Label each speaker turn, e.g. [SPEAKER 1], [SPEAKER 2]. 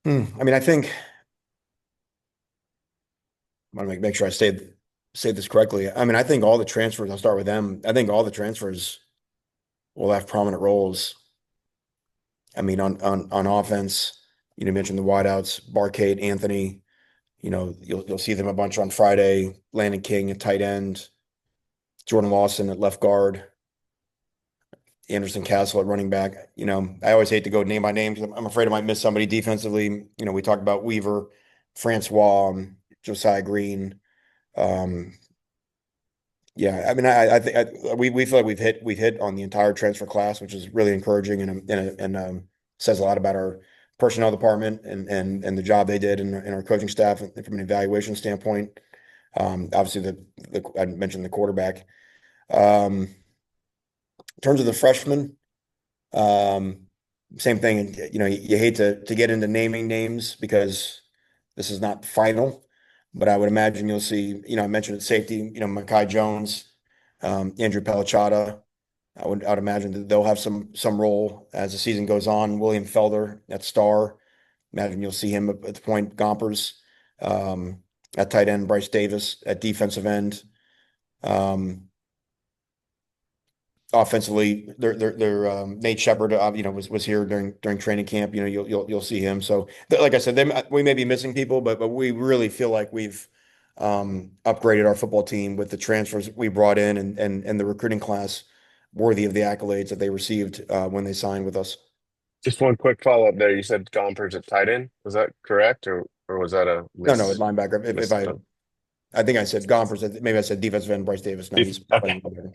[SPEAKER 1] I mean, I think I want to make sure I say this correctly. I mean, I think all the transfers, I'll start with them. I think all the transfers will have prominent roles. I mean, on offense, you mentioned the wideouts, Barcade, Anthony. You'll see them a bunch on Friday. Landon King at tight end, Jordan Lawson at left guard, Anderson Castle at running back. I always hate to go name by name because I'm afraid I might miss somebody defensively. We talked about Weaver, Francois, Josiah Green. Um, yeah, I mean, I think we feel like we've hit on the entire transfer class, which is really encouraging and says a lot about our personnel department and the job they did and our coaching staff from an evaluation standpoint. Obviously, I mentioned the quarterback. In terms of the freshmen, um, same thing. You hate to get into naming names because this is not final, but I would imagine you'll see. I mentioned at safety. Mekhi Jones, Andrew Pellicciata. I would imagine that they'll have some role as the season goes on. William Felder at star. Imagine you'll see him at the point. Gompers at tight end. Bryce Davis at defensive end. Um, Offensively, they're Nate Shepard, was here during training camp. You'll see him. So, like I said, we may be missing people, but we really feel like we've upgraded our football team with the transfers we brought in and the recruiting class worthy of the accolades that they received when they signed with us.
[SPEAKER 2] Just one quick follow-up there. You said Gompers at tight end. Was that correct, or was that a
[SPEAKER 1] No, at linebacker. If
[SPEAKER 2] miss?
[SPEAKER 1] I think I said Gompers, maybe I said defensive end Bryce Davis. No, he's
[SPEAKER 2] Okay.
[SPEAKER 1] playing linebacker.